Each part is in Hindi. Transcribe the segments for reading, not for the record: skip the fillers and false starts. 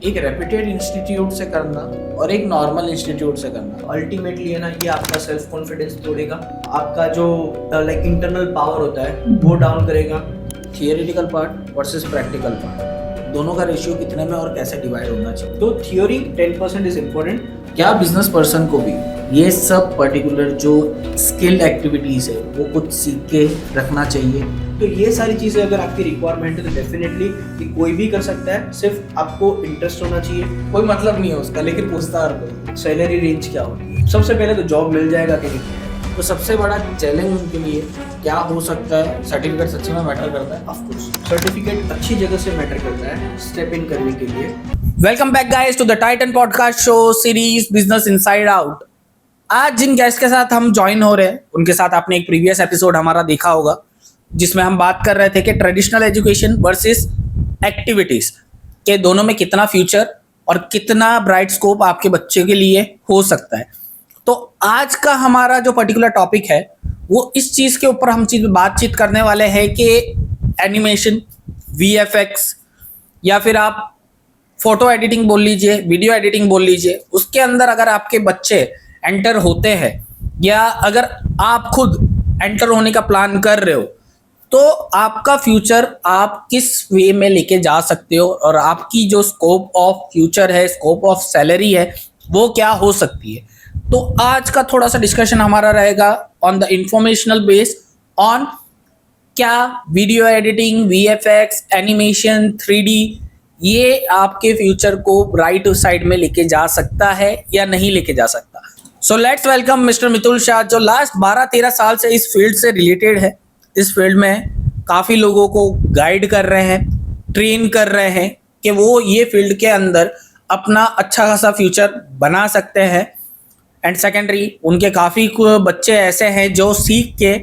एक रेप्यूटेड इंस्टीट्यूट से करना और एक नॉर्मल इंस्टीट्यूट से करना, अल्टीमेटली है ना, ये आपका सेल्फ कॉन्फिडेंस तोड़ेगा, आपका जो लाइक इंटरनल पावर होता है वो डाउन करेगा। Theoretical part versus practical part, दोनों का रेशियो कितने में और कैसे डिवाइड होना चाहिए। तो थियोरी 10% इज इम्पोर्टेंट। क्या बिजनेस पर्सन को भी ये सब पर्टिकुलर जो स्किल्ड एक्टिविटीज है वो कुछ सीख के रखना चाहिए। तो ये सारी चीज़ें अगर आपकी रिक्वायरमेंट है तो डेफिनेटली ये कोई भी कर सकता है, सिर्फ आपको इंटरेस्ट होना चाहिए। कोई मतलब नहीं है उसका, लेकिन पूछता हर कोई। सैलरी रेंज क्या होती है, सबसे पहले तो जॉब मिल जाएगा कि नहीं। तो सबसे बड़ा चैलेंज उनके लिए क्या हो सकता है? सर्टिफिकेट सच्ची में मैटर करता है? ऑफ कोर्स सर्टिफिकेट अच्छी जगह से मैटर करता है स्टेप इन करने के लिए। Welcome back guys to the Titan podcast show series business inside out. आज जिन गेस्ट के साथ हम ज्वाइन हो रहे हैं उनके साथ आपने एक प्रीवियस एपिसोड हमारा देखा होगा, जिसमें हम बात कर रहे थे कि ट्रेडिशनल एजुकेशन वर्सेस एक्टिविटीज के दोनों में कितना फ्यूचर और कितना ब्राइट स्कोप आपके बच्चे के लिए हो सकता है। तो आज का हमारा जो पर्टिकुलर टॉपिक है वो इस चीज़ के ऊपर हम बातचीत करने वाले हैं कि एनिमेशन, वीएफएक्स या फिर आप फोटो एडिटिंग बोल लीजिए, वीडियो एडिटिंग बोल लीजिए, उसके अंदर अगर आपके बच्चे एंटर होते हैं या अगर आप खुद एंटर होने का प्लान कर रहे हो तो आपका फ्यूचर आप किस वे में लेके जा सकते हो और आपकी जो स्कोप ऑफ फ्यूचर है, स्कोप ऑफ सैलरी है, वो क्या हो सकती है। तो आज का थोड़ा सा डिस्कशन हमारा रहेगा on the informational base on क्या video editing, VFX, animation, 3D ये आपके फ्यूचर को राइट साइड में लेके जा सकता है या नहीं लेके जा सकता। So let's welcome mister Mitul Shah, जो लास्ट 12-13 साल से इस फील्ड से रिलेटेड है। इस फील्ड में काफ़ी लोगों को गाइड कर रहे हैं, ट्रेन कर रहे हैं कि वो ये फील्ड के अंदर अपना अच्छा खासा फ्यूचर बना सकते हैं। एंड सेकेंडरी उनके काफ़ी बच्चे ऐसे हैं जो सीख के,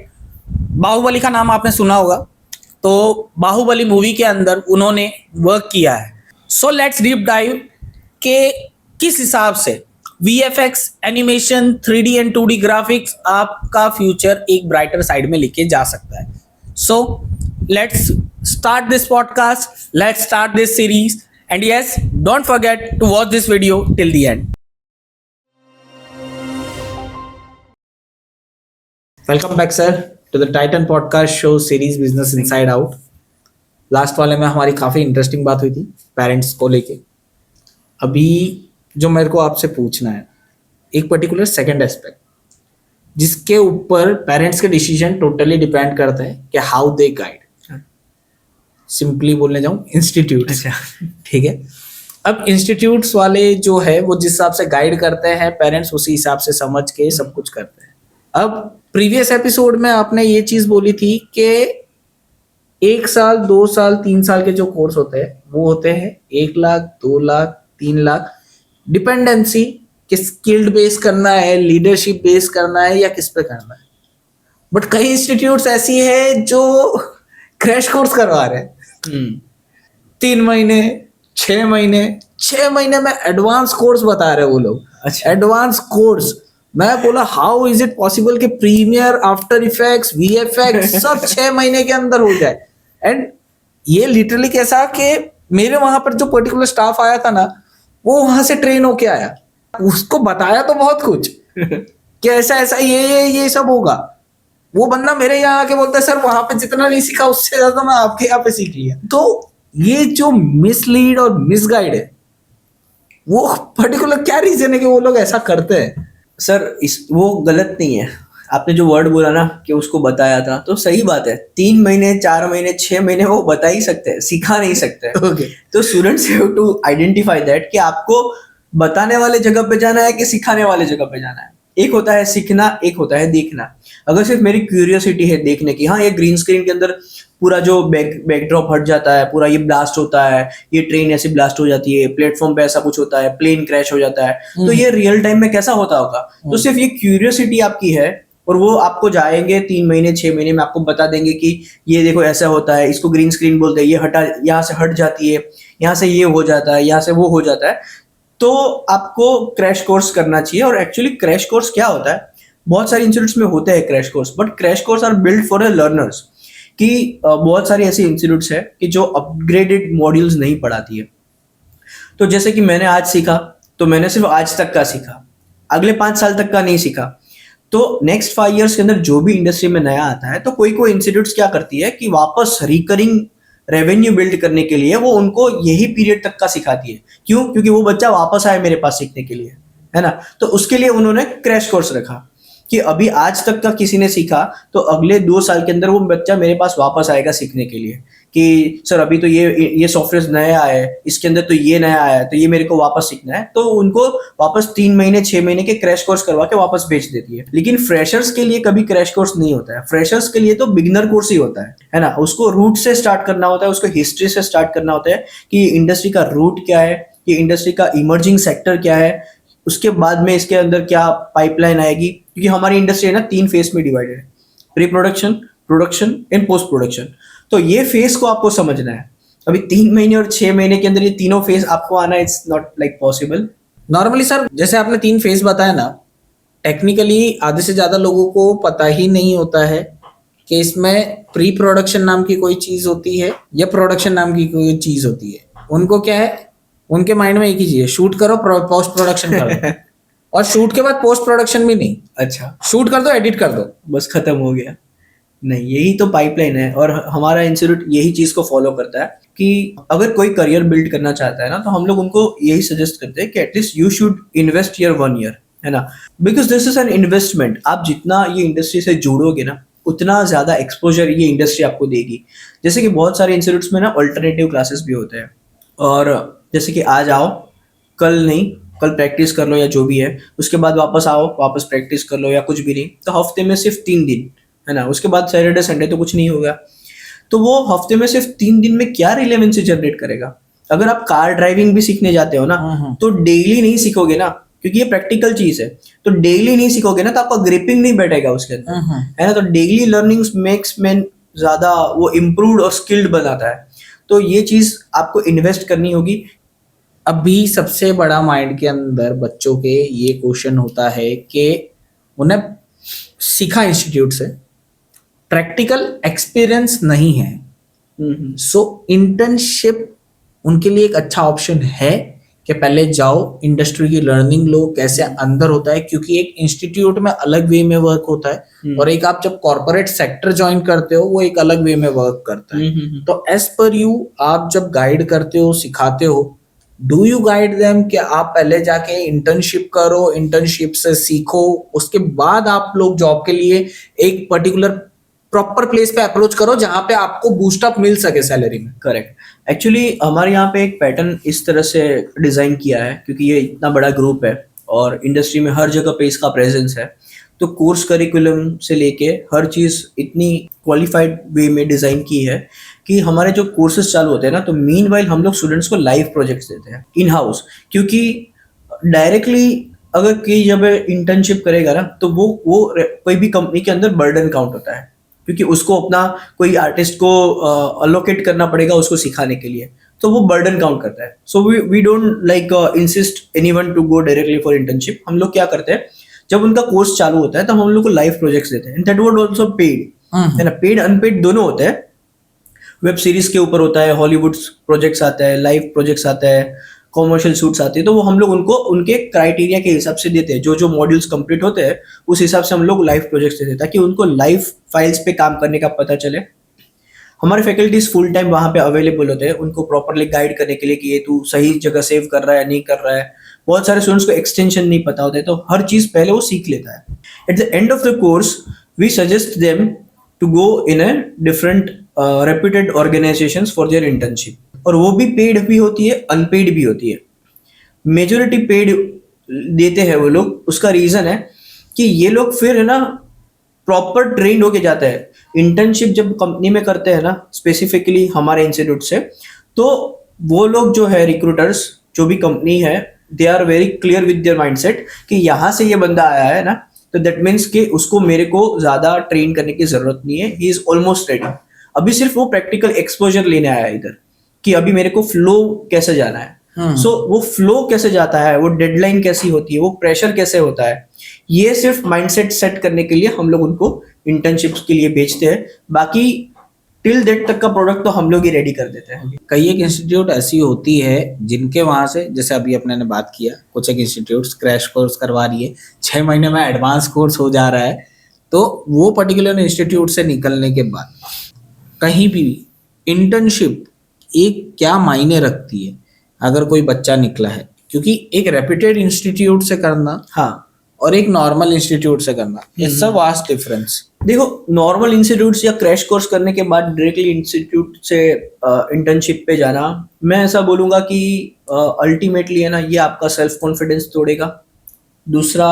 बाहुबली का नाम आपने सुना होगा, तो बाहुबली मूवी के अंदर उन्होंने वर्क किया है। सो लेट्स डीप डाइव के किस हिसाब से VFX, animation, 3D and 2D graphics आपका फ्यूचर एक ब्राइटर साइड में लेके जा सकता है। So let's start this podcast, let's start this series and yes, don't forget to watch this video till the end. Welcome back sir to the Titan podcast show series business inside out. Last वाले में हमारी काफ़ी इंटरेस्टिंग बात हुई थी पेरेंट्स को लेके। अभी जो मेरे को आपसे पूछना है एक पर्टिकुलर सेकंड एस्पेक्ट जिसके ऊपर पेरेंट्स के डिसीजन टोटली डिपेंड करते हैं कि हाउ दे गाइड। सिंपली बोलने जाऊं, इंस्टीट्यूट। ठीक है, अब इंस्टीट्यूट्स वाले जो है वो जिस हिसाब से गाइड करते हैं, पेरेंट्स उसी हिसाब से समझ के सब कुछ करते हैं। अब प्रीवियस एपिसोड में आपने ये चीज बोली थी कि 1 साल, 2 साल, 3 साल के जो कोर्स होते हैं वो होते हैं 1 लाख, 2 लाख, 3 लाख, डिपेंडेंसी कि स्किल्ड बेस करना है, लीडरशिप बेस करना है या किस पे करना है। बट कई इंस्टीट्यूट्स ऐसी है जो क्रैश कोर्स करवा रहे हैं 3 महीने, 6 महीने, 6 महीने में एडवांस कोर्स बता रहे हैं वो लोग। अच्छा, एडवांस कोर्स। मैं बोला हाउ इज इट पॉसिबल कि प्रीमियर, आफ्टर इफेक्ट्स, वीएफएक्स सब 6 महीने के अंदर हो जाए। एंड ये लिटरली कैसा कि मेरे वहां पर जो पर्टिकुलर स्टाफ आया था ना, वो वहां से ट्रेन होके आया, उसको बताया तो बहुत कुछ कि ऐसा ऐसा ये सब होगा। वो बंदा मेरे यहाँ आके बोलता है सर वहां पे जितना नहीं सीखा उससे ज्यादा मैं आपके यहाँ पे सीख लिया। तो ये जो मिसलीड और मिसगाइड है वो पर्टिकुलर क्या रीजन है कि वो लोग ऐसा करते हैं? सर वो गलत नहीं है। आपने जो वर्ड बोला ना कि उसको बताया था, तो सही बात है। 3 महीने, 4 महीने, 6 महीने वो बता ही सकते हैं, सिखा नहीं सकते। Okay. तो students have to identify that कि आपको बताने वाले जगह पे जाना है कि सिखाने वाले जगह पे जाना है। एक होता है सीखना, एक होता है देखना। अगर सिर्फ मेरी क्यूरियोसिटी है देखने की, हाँ ये ग्रीन स्क्रीन के अंदर पूरा जो बैकड्रॉप हट जाता है, पूरा ये ब्लास्ट होता है, ये ट्रेन ऐसे ब्लास्ट हो जाती है, प्लेटफॉर्म पे ऐसा कुछ होता है, प्लेन क्रैश हो जाता है, तो ये रियल टाइम में कैसा होता होगा। तो सिर्फ ये क्यूरियोसिटी आपकी है और वो आपको जाएंगे 3 महीने, 6 महीने में आपको बता देंगे कि ये देखो ऐसा होता है, इसको ग्रीन स्क्रीन बोलते हैं, ये हटा, यहाँ से हट जाती है, यहाँ से ये हो जाता है, यहाँ से वो हो जाता है। तो आपको क्रैश कोर्स करना चाहिए। और एक्चुअली क्रैश कोर्स क्या होता है, बहुत सारे इंस्टीट्यूट्स में होते हैं crash course, but crash course are build for learners. कि बहुत सारी ऐसी इंस्टीट्यूट्स है कि जो अपग्रेडेड मॉड्यूल्स नहीं पढ़ाती है। तो जैसे कि मैंने आज सीखा, तो मैंने सिर्फ आज तक का सीखा, अगले 5 साल तक का नहीं सीखा। तो नेक्स्ट 5 इयर्स के अंदर जो भी इंडस्ट्री में नया आता है, तो कोई कोई इंस्टीट्यूट्स क्या करती है कि वापस रिकरिंग रेवेन्यू बिल्ड करने के लिए वो उनको यही पीरियड तक का सिखाती है। क्यों? क्योंकि वो बच्चा वापस आए मेरे पास सीखने के लिए, है ना। तो उसके लिए उन्होंने क्रैश कोर्स रखा कि अभी आज तक का किसी ने सीखा, तो अगले 2 साल के अंदर वो बच्चा मेरे पास वापस आएगा सीखने के लिए कि सर अभी तो ये सॉफ्टवेयर नया आया है, इसके अंदर तो ये नया आया है, तो ये मेरे को वापस सीखना है। तो उनको वापस 3 महीने 6 महीने के क्रैश कोर्स करवा के वापस भेज देती है। लेकिन फ्रेशर्स के लिए कभी क्रैश कोर्स नहीं होता है। फ्रेशर्स के लिए तो बिगिनर कोर्स ही होता है ना। उसको रूट से स्टार्ट करना होता है, उसको हिस्ट्री से स्टार्ट करना होता है कि इंडस्ट्री का रूट क्या है, ये इंडस्ट्री का इमर्जिंग सेक्टर क्या है, उसके बाद में इसके अंदर क्या पाइपलाइन आएगी। क्योंकि हमारी इंडस्ट्री है ना 3 फेज में डिवाइडेड है, pre production, production and post production. तो ये फेज को आपको समझना है। अभी 3 महीने और 6 महीने के अंदर ये तीनों फेज आपको आना, it's not like possible. Normally sir जैसे आपने 3 फेज बताया ना, टेक्निकली आधे से ज्यादा लोगों को पता ही नहीं होता है कि इसमें प्री प्रोडक्शन नाम की कोई चीज होती है या प्रोडक्शन नाम की कोई चीज होती है। उनको क्या है, उनके माइंड में एक ही चीज है, शूट करो पोस्ट प्रोडक्शन करो और शूट के बाद पोस्ट प्रोडक्शन भी नहीं, अच्छा शूट कर दो एडिट कर दो, बस खत्म हो गया। नहीं, यही तो पाइपलाइन है और हमारा इंस्टीट्यूट यही चीज को फॉलो करता है कि अगर कोई करियर बिल्ड करना चाहता है ना, तो हम लोग उनको यही सजेस्ट करते हैं कि at least you should invest your 1 year, है ना। Because this is an investment. आप जितना ये इंडस्ट्री से जुड़ोगे ना, उतना ज्यादा एक्सपोजर ये इंडस्ट्री आपको देगी। जैसे कि बहुत सारे इंस्टीट्यूट्स में ना अल्टरनेटिव क्लासेस भी होते हैं, और जैसे कि आज आओ, कल नहीं, कल प्रैक्टिस कर लो या जो भी है, उसके बाद वापस आओ, वापस प्रैक्टिस कर लो या कुछ भी नहीं। तो हफ्ते में सिर्फ 3 दिन, है ना। उसके बाद सैटरडे संडे तो कुछ नहीं होगा। तो वो हफ्ते में सिर्फ 3 दिन में क्या रिलेवेंसी जनरेट करेगा। अगर आप कार ड्राइविंग भी सीखने जाते हो ना, तो डेली नहीं सीखोगे ना, क्योंकि ये प्रैक्टिकल चीज है। तो डेली नहीं सीखोगे ना, तो आपका ग्रिपिंग नहीं बैठेगा उसके अंदर, है ना। तो डेली लर्निंग्स मेक्स मैन ज्यादा वो इम्प्रूव्ड और स्किल्ड बनाता है। तो ये चीज आपको इन्वेस्ट करनी होगी। अभी सबसे बड़ा माइंड के अंदर बच्चों के ये क्वेश्चन होता है कि उन्हें सीखा इंस्टीट्यूट से, प्रैक्टिकल एक्सपीरियंस नहीं है। सो इंटर्नशिप उनके लिए एक अच्छा ऑप्शन है कि पहले जाओ, इंडस्ट्री की लर्निंग लो, कैसे अंदर होता है। क्योंकि एक इंस्टीट्यूट में अलग वे में वर्क होता है और एक आप जब कॉर्पोरेट सेक्टर ज्वाइन करते हो वो एक अलग वे में वर्क करता है। तो एज पर यू, आप जब गाइड करते हो, सिखाते हो, डू यू गाइड देम कि आप पहले जाके इंटर्नशिप करो, इंटर्नशिप से सीखो, उसके बाद आप लोग जॉब के लिए एक पर्टिकुलर प्रॉपर प्लेस पे अप्रोच करो जहां पे आपको बूस्ट अप मिल सके सैलरी में। करेक्ट। एक्चुअली हमारे यहाँ पे एक पैटर्न इस तरह से डिजाइन किया है, क्योंकि ये इतना बड़ा ग्रुप है और इंडस्ट्री में हर जगह पे इसका प्रेजेंस है। तो कोर्स करिकुलम से लेके हर चीज इतनी क्वालिफाइड वे में डिजाइन की है कि हमारे जो कोर्सेज चालू होते हैं ना, तो मीनवाइल हम लोग स्टूडेंट्स को लाइव प्रोजेक्ट्स देते हैं इन हाउस। क्योंकि डायरेक्टली अगर कोई जब इंटर्नशिप करेगा ना, तो वो कोई भी कंपनी के अंदर बर्डन काउंट होता है, क्योंकि उसको अपना कोई आर्टिस्ट को अलोकेट करना पड़ेगा उसको सिखाने के लिए, तो वो बर्डन काउंट करता है। So we don't like insist anyone to go directly for internship. हम लोग क्या करते हैं, जब उनका कोर्स चालू होता है तो हम लोग को लाइव प्रोजेक्ट्स देते हैं। दैट वुड आल्सो पेड, है ना। पेड अनपेड दोनों होते हैं। वेब सीरीज के ऊपर होता है, हॉलीवुड प्रोजेक्ट्स आता है, लाइव प्रोजेक्ट्स आता है, कॉमर्शियल शूट्स आते हैं। तो वो हम लोग उनको उनके क्राइटेरिया के हिसाब से देते हैं। जो जो मॉड्यूल्स कंप्लीट होते हैं उस हिसाब से हम लोग लाइव प्रोजेक्ट्स देते हैं, ताकि उनको लाइव फाइल्स पे काम करने का पता चले। हमारे फैकल्टीज फुल टाइम वहाँ पे अवेलेबल होते हैं उनको प्रॉपरली गाइड करने के लिए कि ये तू सही जगह सेव कर रहा है नहीं कर रहा है। बहुत सारे स्टूडेंट्स को एक्सटेंशन नहीं पता होता है, तो हर चीज पहले वो सीख लेता है। At the end of the course we suggest them to go in a different reputed organisations for their internship. और वो भी पेड भी होती है, अनपेड भी होती है। मेजोरिटी पेड देते हैं वो लोग। उसका रीजन है कि ये लोग फिर है ना प्रॉपर ट्रेंड होके जाता है। इंटर्नशिप जब कंपनी में करते हैं ना, स्पेसिफिकली हमारे इंस्टीट्यूट से, तो वो लोग जो है रिक्रूटर्स, जो भी कंपनी है, they are very clear with their mindset कि यहाँ से ये बंदा आया है ना, तो दैट मीन्स कि उसको मेरे को ज्यादा ट्रेन करने की जरूरत नहीं है, ही इज ऑलमोस्ट रेडी। अभी सिर्फ वो प्रैक्टिकल एक्सपोजर लेने आया है इधर कि अभी मेरे को फ्लो कैसे जाना है। सो वो फ्लो कैसे जाता है, वो डेडलाइन कैसी होती है, वो प्रेशर कैसे होता है, ये सिर्फ माइंडसेट सेट करने के लिए हम लोग उनको इंटर्नशिप्स के लिए भेजते हैं। बाकी टिल डेट तक का प्रोडक्ट तो हम लोग ही रेडी कर देते हैं। कई एक इंस्टीट्यूट ऐसी होती है जिनके वहां से, जैसे अभी अपने ने बात किया, कुछ एक इंस्टीट्यूट क्रैश कोर्स करवा रही है, 6 महीने में एडवांस कोर्स हो जा रहा है, तो वो पर्टिकुलर इंस्टीट्यूट से निकलने के बाद कहीं भी इंटर्नशिप एक क्या मायने रखती है अगर कोई बच्चा निकला है, क्योंकि एक रेप्यूटेड इंस्टीट्यूट से करना हाँ, और एक नॉर्मल इंस्टीट्यूट से करना, इट्स अ वास्ट डिफरेंस। देखो नॉर्मल इंस्टीट्यूट या क्रैश कोर्स करने के बाद डायरेक्टली इंस्टीट्यूट से इंटर्नशिप पे जाना, मैं ऐसा बोलूंगा कि अल्टीमेटली है ना, ये आपका सेल्फ कॉन्फिडेंस तोड़ेगा। दूसरा,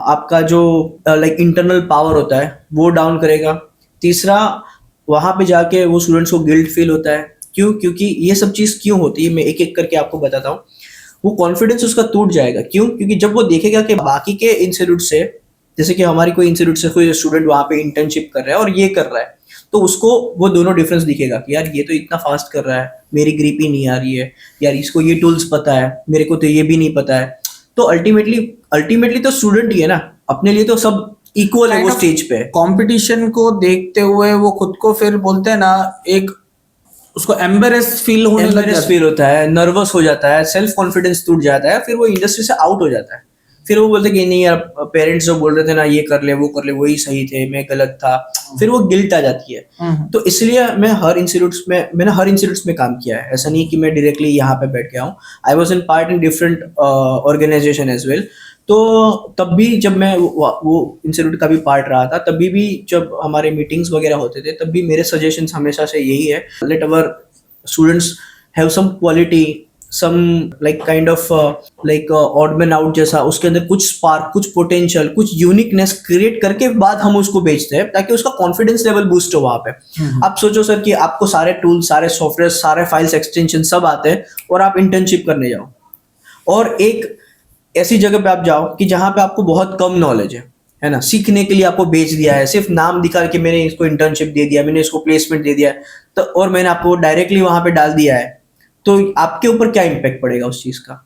आपका जो लाइक इंटरनल पावर होता है वो डाउन करेगा। तीसरा, वहां पे जाके वो स्टूडेंट्स को गिल्ट फील होता है। क्यों? क्योंकि ये सब चीज क्यों होती है मैं एक एक करके आपको बताता हूँ। वो कॉन्फिडेंस उसका टूट जाएगा। क्यों? क्योंकि जब वो देखेगा कि बाकी के इंस्टीट्यूट से, जैसे कि हमारी कोई इंस्टीट्यूट से कोई स्टूडेंट वहां पे इंटर्नशिप कर रहा है और ये कर रहा है, तो उसको वो दोनों डिफरेंस दिखेगा कि यार ये तो इतना फास्ट कर रहा है, मेरी ग्रिप ही नहीं आ रही है, यार इसको ये टूल्स पता है, मेरे को तो ये भी नहीं पता है। तो अल्टीमेटली तो स्टूडेंट ही है ना, अपने लिए तो सब इक्वल है वो स्टेज पे। कंपटीशन को देखते हुए वो खुद को फिर बोलते हैं ना, एक उसको एम्बेरेस फील होने लग एम्बेरेस जाता फील होता है, नर्वस हो जाता है, सेल्फ कॉन्फिडेंस टूट जाता है, फिर वो इंडस्ट्री से आउट हो जाता है। फिर वो बोलते कि नहीं यार, पेरेंट्स जो बोल रहे थे ना ये कर ले वो कर ले, वही सही थे, मैं गलत था। फिर वो गिल्ट आ जाती है। तो इसलिए मैंने हर इंस्टीट्यूट्स में काम किया है। ऐसा नहीं कि मैं डायरेक्टली यहाँ पे बैठ गया हूँ। I was in part in different organisation as well. तो तब भी जब मैं वो इंस्टीट्यूट का भी पार्ट रहा था, तभी भी जब हमारे मीटिंग्स वगैरह होते थे, तब भी मेरे सजेशंस हमेशा से यही है, let our students have some quality, some like kind of like odd man out जैसा, उसके अंदर कुछ स्पार्क, कुछ पोटेंशियल, कुछ यूनिकनेस क्रिएट करके बाद हम उसको बेचते हैं, ताकि उसका कॉन्फिडेंस लेवल बूस्ट हो वहां पे। आप सोचो सर कि आपको सारे टूल्स, सारे सॉफ्टवेयर, सारे फाइल्स एक्सटेंशन सब आते हैं और आप इंटर्नशिप करने जाओ, और एक ऐसी जगह पे आप जाओ कि जहां पे आपको बहुत कम नॉलेज है ना, सीखने के लिए आपको बेच दिया है, सिर्फ नाम दिखा के मैंने इसको इंटर्नशिप दे दिया, मैंने इसको प्लेसमेंट दे दिया है, तो और मैंने आपको डायरेक्टली वहां पे डाल दिया है, तो आपके ऊपर क्या इम्पैक्ट पड़ेगा उस चीज का?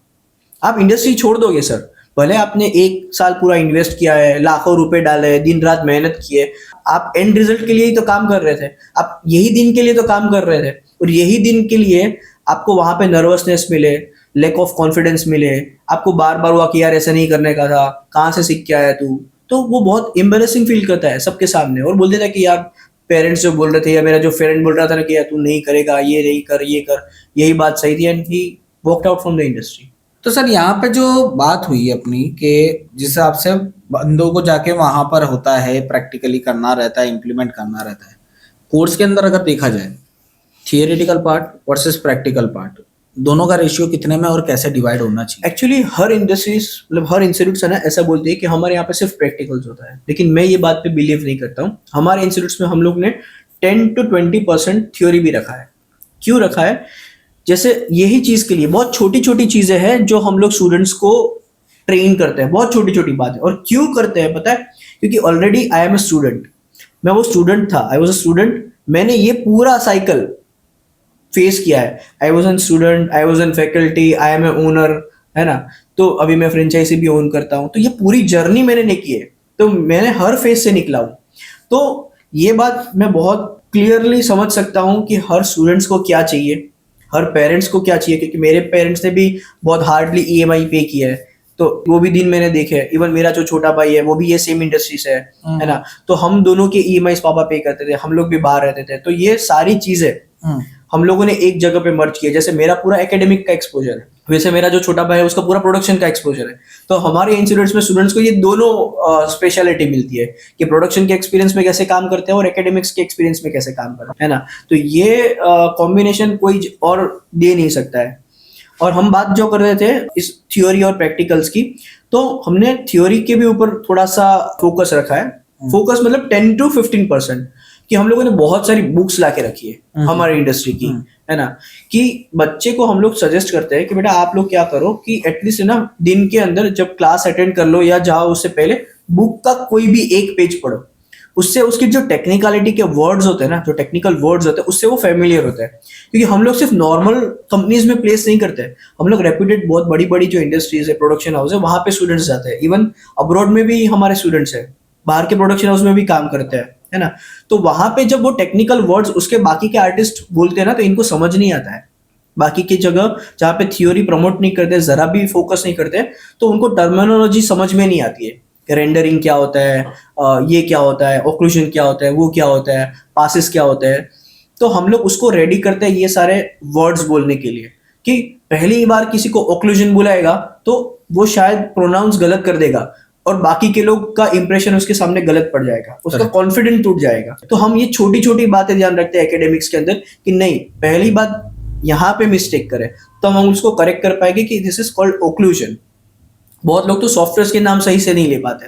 आप इंडस्ट्री छोड़ दोगे सर। भले आपने 1 साल पूरा इन्वेस्ट किया है, लाखों रुपए डाले, दिन रात मेहनत की है, आप एंड रिजल्ट के लिए ही तो काम कर रहे थे, आप यही दिन के लिए तो काम कर रहे थे, और यही दिन के लिए आपको वहां पे नर्वसनेस मिले, लैक ऑफ कॉन्फिडेंस मिले, आपको बार बार हुआ कि यार ऐसा नहीं करने का था, कहाँ से सीख के आया तू, तो वो बहुत एम्बेरेसिंग फील करता है सबके सामने, और बोल देता है कि यार पेरेंट्स जो बोल रहे थे या मेरा जो फ्रेंड बोल रहा था ना कि यार तू नहीं करेगा, ये नहीं कर, ये कर, यही बात सही थी, and he walked out from the industry. तो सर यहाँ पे जो बात हुई अपनी कि जिस हिसाब से बंदों को जाके वहां पर होता है, प्रैक्टिकली करना रहता है, इम्प्लीमेंट करना रहता है, कोर्स के अंदर अगर देखा जाए theoretical part versus practical part, दोनों का रेशियो कितने में और कैसे डिवाइड होना चाहिए? एक्चुअली हर इंडस्ट्रीज, मतलब हर इंस्टीट्यूट है ना, ऐसा बोलते हैं कि हमारे यहाँ पे सिर्फ प्रैक्टिकल्स होता है, लेकिन मैं ये बात पे बिलीव नहीं करता हूँ। हमारे इंस्टीट्यूट्स में हम लोग ने 10 to 20% थ्योरी भी रखा है। क्यों रखा है? जैसे यही चीज के लिए बहुत छोटी छोटी चीजें हैं जो हम लोग स्टूडेंट्स को ट्रेन करते हैं, बहुत छोटी छोटी बातें। और क्यों करते हैं पता है? क्योंकि already I am a student, मैं वो स्टूडेंट था, आई वॉज अ स्टूडेंट, मैंने ये पूरा साइकिल फेस किया है। I was an student, I was an faculty, I am a owner, है ना, तो अभी मैं फ्रेंचाइजी भी ओन करता हूँ, तो ये पूरी जर्नी मैंने नहीं की है, तो मैंने हर फेज से निकला हूँ। तो ये बात मैं बहुत क्लियरली समझ सकता हूँ कि हर स्टूडेंट्स को क्या चाहिए, हर पेरेंट्स को क्या चाहिए, क्योंकि मेरे पेरेंट्स ने भी बहुत हार्डली EMI पे किया है, तो वो भी दिन मैंने देखे हैं। इवन मेरा जो छोटा भाई है वो भी ये सेम इंडस्ट्री से है ना, तो हम दोनों के EMI पापा पे करते थे, हम लोग भी बाहर रहते थे, तो ये सारी चीजें हम लोगों ने एक जगह पे मर्ज किया। जैसे मेरा पूरा एकेडमिक का एक्सपोजर है, वैसे मेरा जो छोटा भाई है उसका पूरा प्रोडक्शन का एक्सपोजर है। तो हमारे इंस्टीट्यूट्स में स्टूडेंट्स को ये दोनों स्पेशलिटी मिलती है कि प्रोडक्शन के एक्सपीरियंस में कैसे काम करते हैं और एकेडमिक्स के एक्सपीरियंस में कैसे काम करते हैं, है ना। तो ये कॉम्बिनेशन कोई और दे नहीं सकता है। और हम बात जो कर रहे थे इस थ्योरी और प्रैक्टिकल्स की, तो हमने थ्योरी के भी ऊपर थोड़ा सा फोकस रखा है। फोकस मतलब 10 to 15%, कि हम लोगों ने बहुत सारी बुक्स लाके रखी है हमारी इंडस्ट्री की, है ना, कि बच्चे को हम लोग सजेस्ट करते हैं कि बेटा आप लोग क्या करो कि एटलीस्ट ना दिन के अंदर जब क्लास अटेंड कर लो या जाओ उससे पहले बुक का कोई भी एक पेज पढ़ो, उससे उसकी जो टेक्निकलिटी के वर्ड्स होते हैं ना, जो टेक्निकल वर्ड्स होते हैं, उससे वो फेमिलियर होता है। क्योंकि हम लोग सिर्फ नॉर्मल कंपनीज में प्लेस नहीं करते हैं, हम लोग रेप्यूटेड बहुत बड़ी बड़ी जो इंडस्ट्रीज है, प्रोडक्शन हाउस है, वहां पे स्टूडेंट्स जाते हैं। इवन अब्रॉड में भी हमारे स्टूडेंट्स हैं, बाहर के प्रोडक्शन हाउस में भी काम करते हैं, है ना। तो वहां पे जब वो टेक्निकल वर्ड्स उसके बाकी के आर्टिस्ट बोलते हैं ना, तो इनको समझ नहीं आता है। बाकी की जगह जहाँ पे थियोरी प्रमोट नहीं करते, जरा भी फोकस नहीं करते, तो उनको टर्मिनोलॉजी समझ में नहीं आती है। रेंडरिंग क्या होता है, ये क्या होता है, ऑक्लूजन क्या होता है, वो क्या होता है, पासिस क्या होता है। तो हम लोग उसको रेडी करते हैं ये सारे वर्ड्स बोलने के लिए, कि पहली बार किसी को ऑक्लूजन बुलाएगा तो वो शायद प्रोनाउंस गलत कर देगा और बाकी के लोग का इंप्रेशन उसके सामने गलत पड़ जाएगा, उसका कॉन्फिडेंस टूट जाएगा। तो हम ये छोटी छोटी बातें ध्यान रखते हैं एकेडमिक्स के अंदर, कि नहीं, पहली बात यहाँ पे मिस्टेक करे तो हम उसको करेक्ट कर पाएंगे कि दिस इज कॉल्ड ओक्लूजन। बहुत लोग तो सॉफ्टवेयर के नाम सही से नहीं ले पाते,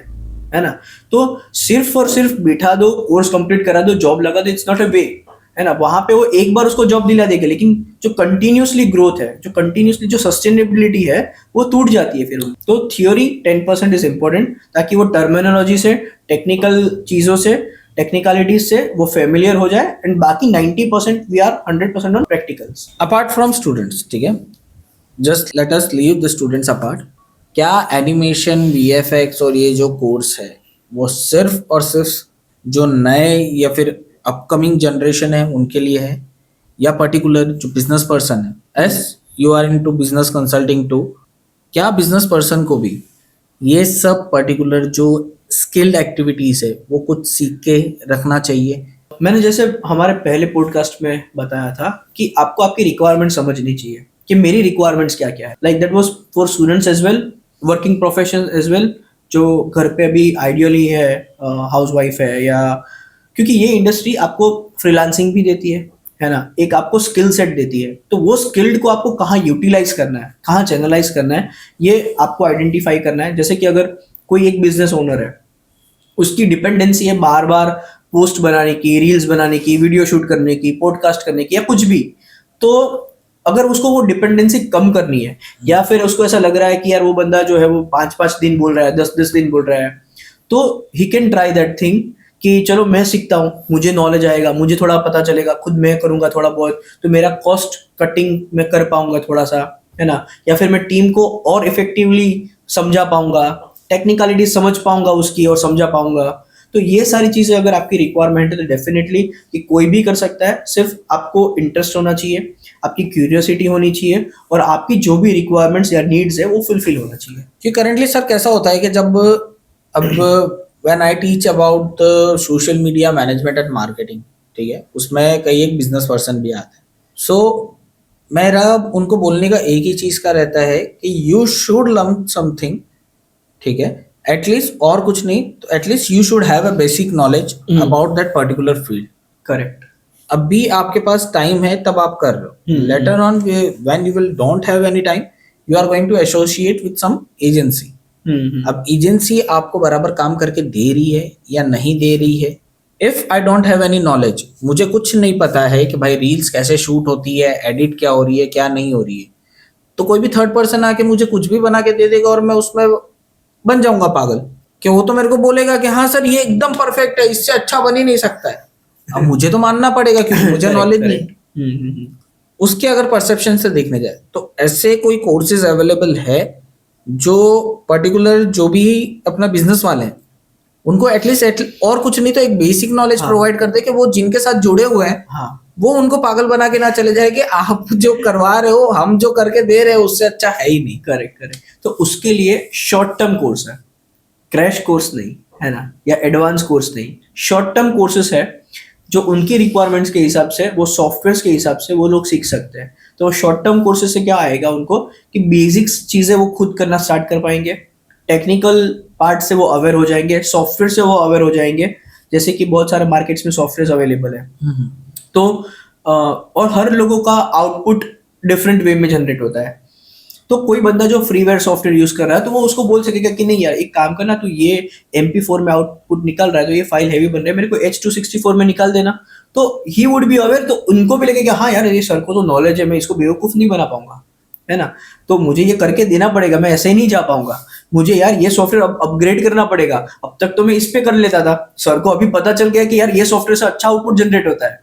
है ना। तो सिर्फ और सिर्फ बिठा दो, कोर्स कंप्लीट करा दो, जॉब लगा दो, इट्स नॉट अ वे, है ना। वहां पे वो एक बार उसको जॉब दिला देगा, लेकिन जो कंटिन्यूसली ग्रोथ है, जो कंटिन्यूसली जो सस्टेनेबिलिटी है, वो टूट जाती है फिर। तो थियोरी 10% इज इंपॉर्टेंट, ताकि वो टर्मिनोलॉजी से, टेक्निकल चीजों से, टेक्निकलिटीज से वो फेमिलियर हो जाए, एंड बाकी 90% we are 100% on practicals. Apart from students, ठीक है, just let us leave the students apart, क्या एनिमेशन, वीएफएक्स और ये जो कोर्स है वो सिर्फ और सिर्फ जो नए या फिर अपकमिंग जनरेशन है उनके लिए है, या पर्टिकुलर जो बिजनेस पर्सन है, as you are into business consulting too, क्या बिजनेस पर्सन को भी ये सब पर्टिकुलर जो स्किल्ड एक्टिविटीज है वो कुछ सीख के रखना चाहिए? मैंने जैसे हमारे पहले पॉडकास्ट में बताया था कि आपको आपकी रिक्वायरमेंट समझनी चाहिए कि मेरी रिक्वायरमेंट्स क्या क्या है। Like that was for students as well, working profession as well, जो घर पे अभी आइडियली है, हाउसवाइफ है, या क्योंकि ये इंडस्ट्री आपको फ्रीलांसिंग भी देती है ना, एक आपको स्किल सेट देती है। तो वो स्किल्ड को आपको कहाँ यूटिलाइज करना है, कहाँ चैनलाइज करना है, ये आपको आइडेंटिफाई करना है। जैसे कि अगर कोई एक बिजनेस ओनर है, उसकी डिपेंडेंसी है बार बार पोस्ट बनाने की, रील्स बनाने की, वीडियो शूट करने की, पॉडकास्ट करने की, या कुछ भी, तो अगर उसको वो डिपेंडेंसी कम करनी है, या फिर उसको ऐसा लग रहा है कि यार वो बंदा जो है वो 5-5 दिन बोल रहा है, 10-10 दिन बोल रहा है, तो he can try that thing कि चलो मैं सीखता हूँ, मुझे नॉलेज आएगा, मुझे थोड़ा पता चलेगा, खुद मैं करूंगा थोड़ा बहुत, तो मेरा कॉस्ट कटिंग मैं कर पाऊंगा थोड़ा सा, है ना। या फिर मैं टीम को और इफेक्टिवली समझा पाऊंगा, टेक्निकलिटी समझ पाऊंगा उसकी और समझा पाऊंगा। तो ये सारी चीजें अगर आपकी रिक्वायरमेंट है तो डेफिनेटली कि कोई भी कर सकता है, सिर्फ आपको इंटरेस्ट होना चाहिए, आपकी क्यूरियोसिटी होनी चाहिए, और आपकी जो भी रिक्वायरमेंट्स या नीड्स है वो फुलफिल होना चाहिए। कि करंटली सर कैसा होता है कि जब अब when I teach about social media management and marketing, ठीक है, उसमें कई एक बिजनेस पर्सन भी आते हैं। सो मेरा उनको बोलने का एक ही चीज का रहता है कि यू शुड लर्न समथिंग, ठीक है, एटलीस्ट, और कुछ नहीं तो at least you should have a basic knowledge about that particular field. Correct. अब भी आपके पास टाइम है तब आप कर रहे हो, later on when you will don't have any time, you are going to associate with some agency. अब एजेंसी आपको बराबर काम करके दे रही है या नहीं दे रही है, if I don't have any knowledge, मुझे कुछ नहीं पता है कि भाई रील्स कैसे शूट होती है, एडिट क्या हो रही है, क्या नहीं हो रही है, तो कोई भी थर्ड पर्सन आके मुझे कुछ भी बना के दे देगा और मैं उसमें बन जाऊंगा पागल, कि वो तो मेरे को बोलेगा कि हाँ सर ये एकदम परफेक्ट है, इससे अच्छा बन ही नहीं सकता है। अब मुझे तो मानना पड़ेगा क्योंकि मुझे नॉलेज नहीं। उसके अगर परसेप्शन से देखने जाए तो ऐसे कोई कोर्सेज अवेलेबल है जो पर्टिकुलर जो भी अपना बिजनेस वाले हैं उनको एटलीस्ट और कुछ नहीं तो एक बेसिक नॉलेज प्रोवाइड कर दे कि वो जिनके साथ जुड़े हुए हैं, हाँ, वो उनको पागल बना के ना चले जाए कि आप जो करवा रहे हो, हम जो करके दे रहे हो उससे अच्छा है ही नहीं। Correct correct. तो उसके लिए शॉर्ट टर्म कोर्स है, क्रैश कोर्स नहीं, है ना, या एडवांस कोर्स नहीं, शॉर्ट टर्म कोर्सेस है जो उनकी रिक्वायरमेंट्स के हिसाब से, वो सॉफ्टवेयर के हिसाब से वो लोग सीख सकते हैं। तो शॉर्ट टर्म कोर्सेज से क्या आएगा उनको कि बेसिक्स चीजें वो खुद करना स्टार्ट कर पाएंगे, टेक्निकल पार्ट से वो अवेयर हो जाएंगे, सॉफ्टवेयर से वो अवेयर हो जाएंगे, जैसे कि बहुत सारे मार्केट्स में सॉफ्टवेयर अवेलेबल है। तो और हर लोगों का आउटपुट डिफरेंट वे में जनरेट होता है। तो कोई बंदा जो फ्रीवेयर सॉफ्टवेयर यूज कर रहा है तो वो उसको बोल सकेगा कि नहीं यार एक काम करना, तू ये MP4 में आउटपुट निकल रहा है तो ये फाइल हैवी बन रहा है, मेरे को H264 में निकाल देना। तो ही वुड बी अवेयर, तो उनको भी लगेगा हाँ यार ये सर को तो नॉलेज है, मैं इसको बेवकूफ नहीं बना पाऊंगा, है ना, तो मुझे ये करके देना पड़ेगा, मैं ऐसे ही नहीं जा पाऊंगा, मुझे यार ये सॉफ्टवेयर अपग्रेड करना पड़ेगा। अब तक तो मैं इस पे कर लेता था, सर को अभी पता चल गया कि यार ये सॉफ्टवेयर से अच्छा आउटपुट जनरेट होता है,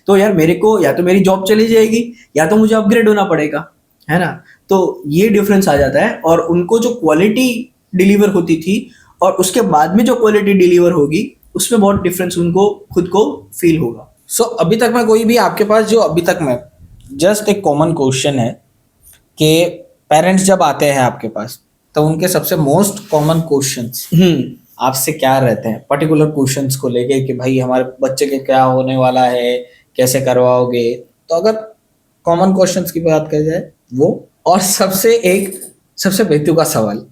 तो यार मेरे को या तो मेरी जॉब चली जाएगी या तो मुझे अपग्रेड होना पड़ेगा, है ना। तो ये डिफरेंस आ जाता है। और उनको जो क्वालिटी डिलीवर होती थी और उसके बाद में जो क्वालिटी डिलीवर होगी उसमें बहुत डिफरेंस उनको खुद को फील होगा। सो अभी तक मैं कोई भी आपके पास जो अभी तक मैं जस्ट एक कॉमन क्वेश्चन है कि पेरेंट्स जब आते हैं आपके पास तो उनके सबसे मोस्ट कॉमन क्वेश्चंस आपसे क्या रहते हैं पर्टिकुलर क्वेश्चंस को लेके कि भाई हमारे बच्चे के क्या होने वाला है, कैसे करवाओगे? तो अगर कॉमन क्वेश्चंस की बात की जाए वो, और सबसे बेतुका सवाल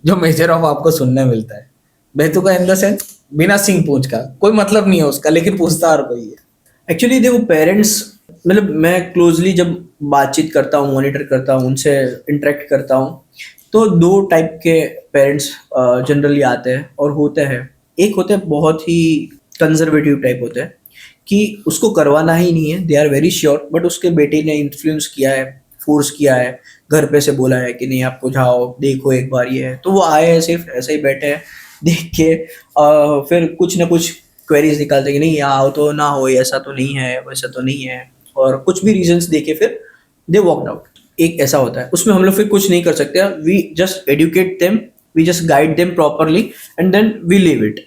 जो मेजर ऑफ आपको सुनने मिलता है, बेतुका इन द सेंस बिना सिंह पूंछ का, कोई मतलब नहीं है उसका लेकिन पूछता हर कोई है। एक्चुअली देखो पेरेंट्स, मतलब मैं क्लोजली जब बातचीत करता हूँ, मॉनिटर करता हूँ, उनसे इंटरेक्ट करता हूँ, तो दो टाइप के पेरेंट्स जनरली आते हैं और होते हैं। एक होते हैं बहुत ही कंजर्वेटिव टाइप होते हैं कि उसको करवाना ही नहीं है, they are very sure, but उसके बेटे ने इन्फ्लुएंस किया है, फोर्स किया है, घर पे से बोला है कि नहीं आपको जाओ देखो एक बार ये है, तो वो आए हैं सिर्फ ऐसे ही बैठे हैं देख के, फिर कुछ ना कुछ क्वेरीज निकालते हैं कि नहीं आओ तो ना हो, ऐसा तो नहीं है, वैसा तो नहीं है, और कुछ भी रीजंस देके फिर दे वॉकड आउट। एक ऐसा होता है, उसमें हम लोग फिर कुछ नहीं कर सकते, we just educate them, we just guide them properly and then we leave it.